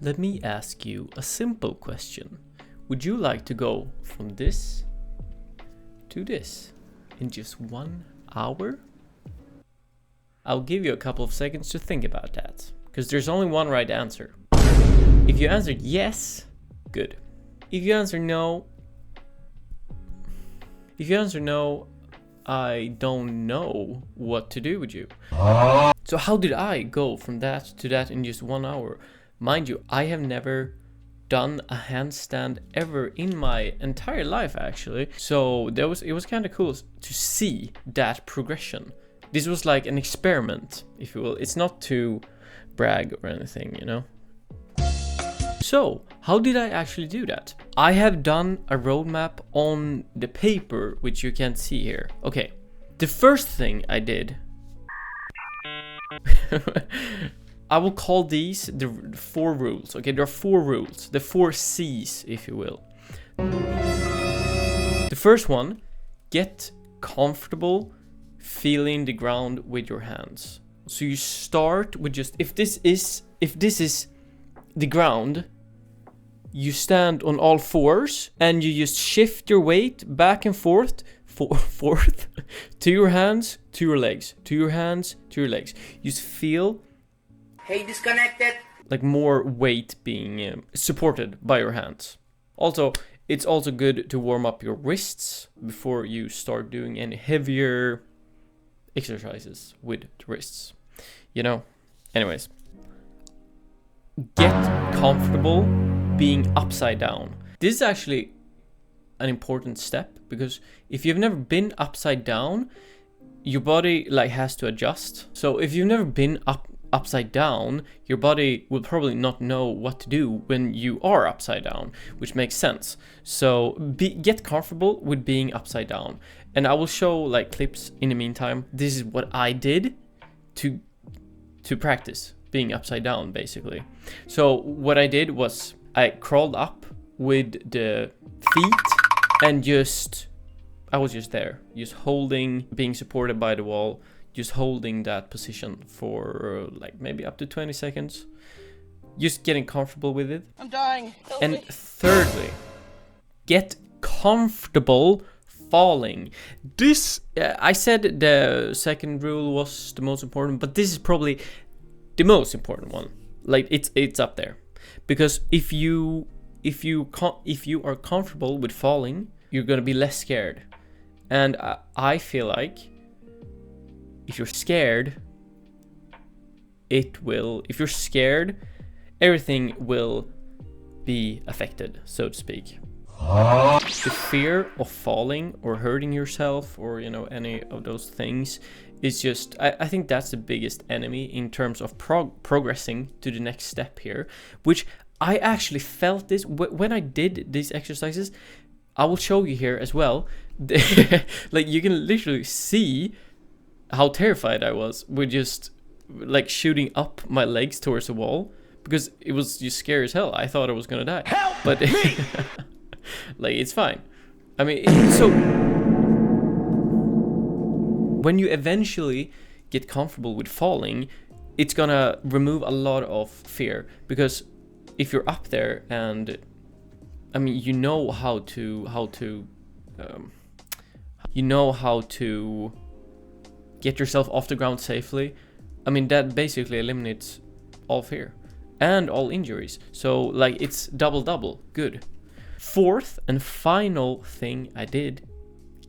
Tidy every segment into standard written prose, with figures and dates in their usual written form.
Let me ask you a simple question. Would you like to go from this to this in just 1 hour? I'll give you a couple of seconds to think about that, because there's only one right answer. If you answered yes, good. If you answer no, I don't know what to do with you. So how did I go from that to that in just 1 hour? Mind you, I have never done a handstand ever in my entire life, actually. So it was kind of cool to see that progression. This was like an experiment, if you will. It's not to brag or anything, you know? So, how did I actually do that? I have done a roadmap on the paper, which you can't see here. Okay, the first thing I did... I will call these the 4 rules. Okay, there are 4 rules. The 4 C's, if you will. The first one, get comfortable feeling the ground with your hands. So you start with just, if this is the ground, you stand on all 4s and you just shift your weight back and forth to your hands, to your legs, to your hands, to your legs. You just feel, hey, disconnected, like more weight being supported by your hands. Also, it's also good to warm up your wrists before you start doing any heavier exercises with the wrists, you know. Anyways, get comfortable being upside down. This is actually an important step, because if you've never been upside down, your body like has to adjust. So if you've never been upside down, your body will probably not know what to do when you are upside down, which makes sense. So get comfortable with being upside down, and I will show like clips in the meantime. This is what I did to practice being upside down, basically. So what I did was I crawled up with the feet and I was just there, just holding, being supported by the wall, just holding that position for like maybe up to 20 seconds. Just getting comfortable with it. I'm dying. And thirdly, get comfortable falling. This, I said the second rule was the most important, but this is probably the most important one. Like it's up there. Because if you are comfortable with falling, you're gonna be less scared. And I feel like if you're scared, if you're scared, everything will be affected, so to speak. The fear of falling or hurting yourself, or you know, any of those things, is just, I think that's the biggest enemy in terms of progressing to the next step here, which I actually felt this when I did these exercises. I will show you here as well. Like you can literally see how terrified I was with just like shooting up my legs towards the wall, because it was just scary as hell. I thought I was gonna die. Help but me! Like it's fine. I mean, so when you eventually get comfortable with falling, it's gonna remove a lot of fear, because if you're up there and I mean you know how to get yourself off the ground safely, I mean that basically eliminates all fear and all injuries. So like it's double good. Fourth and final thing I did,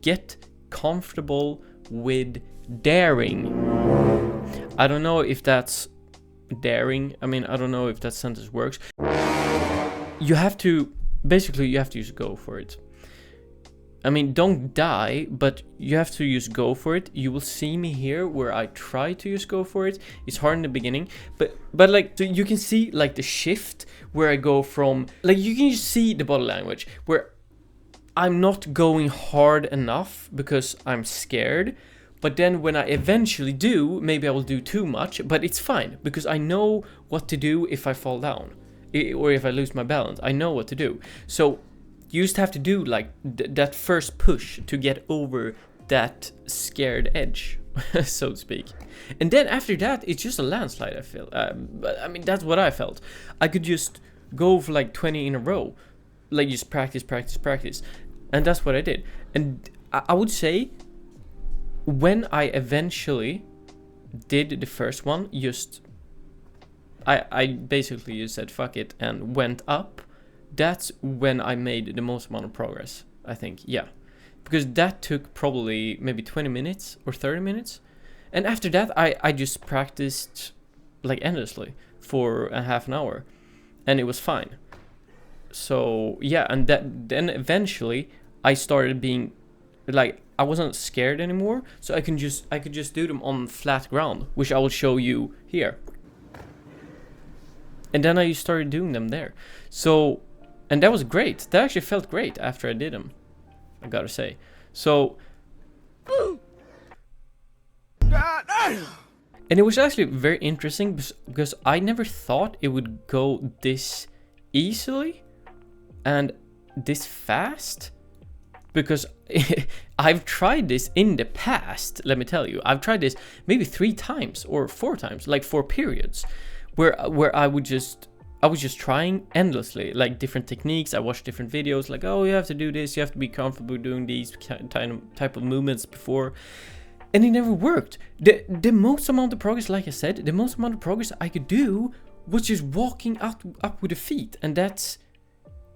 get comfortable with daring. I don't know if that's daring. I mean, I don't know if that sentence works. You have to just go for it. I mean, don't die, but you have to just go for it. You will see me here where I try to just go for it. It's hard in the beginning, but like, so you can see like the shift where I go from, like you can just see the body language where I'm not going hard enough because I'm scared. But then when I eventually do, maybe I will do too much, but it's fine because I know what to do if I fall down or if I lose my balance. I know what to do. So you just have to do like that first push to get over that scared edge. so to speak. And then after that, it's just a landslide, I feel. But I mean, that's what I felt. I could just go for like 20 in a row. Like just practice, practice, practice. And that's what I did. And I would say when I eventually did the first one, just I basically just said fuck it and went up. That's when I made the most amount of progress, I think. Yeah. Because that took probably maybe 20 minutes or 30 minutes. And after that, I just practiced like endlessly for a half an hour. And it was fine. So yeah, and then eventually I started being like, I wasn't scared anymore. So I could just do them on flat ground, which I will show you here. And then I started doing them there. So, and that was great. That actually felt great after I did them, I gotta say. So, and it was actually very interesting because I never thought it would go this easily and this fast, because I've tried this in the past. Let me tell you, I've tried this maybe 3 times or 4 times, like 4 periods, where I was just trying endlessly, like different techniques. I watched different videos, like, oh, you have to do this, you have to be comfortable doing these type of movements before, and it never worked. The most amount of progress, like I said, the most amount of progress I could do was just walking up with the feet, and that's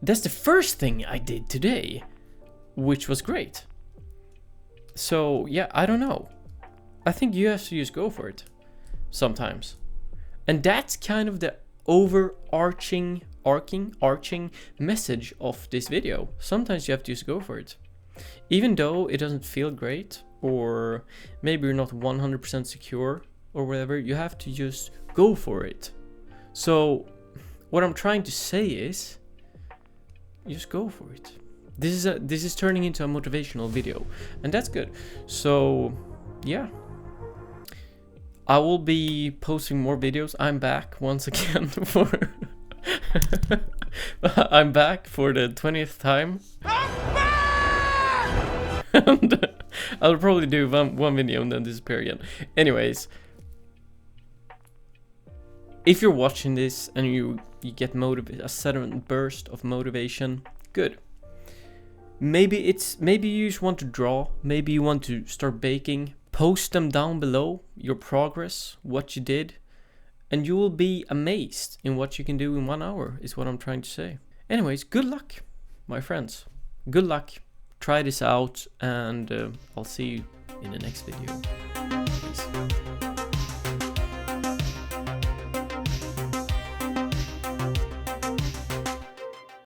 the first thing I did today, which was great. So yeah, I don't know. I think you have to just go for it sometimes, and that's kind of the overarching message of this video. Sometimes you have to just go for it, even though it doesn't feel great, or maybe you're not 100% secure or whatever. You have to just go for it. So what I'm trying to say is, just go for it. This is turning into a motivational video, and that's good. So yeah, I will be posting more videos. I'm back once again for I'm back for the 20th time. And I'll probably do one video and then disappear again. Anyways, if you're watching this and you get a sudden burst of motivation, good. Maybe you just want to draw, maybe you want to start baking. Post them down below, your progress, what you did, and you will be amazed in what you can do in 1 hour, is what I'm trying to say. Anyways, good luck, my friends. Good luck. Try this out, and I'll see you in the next video.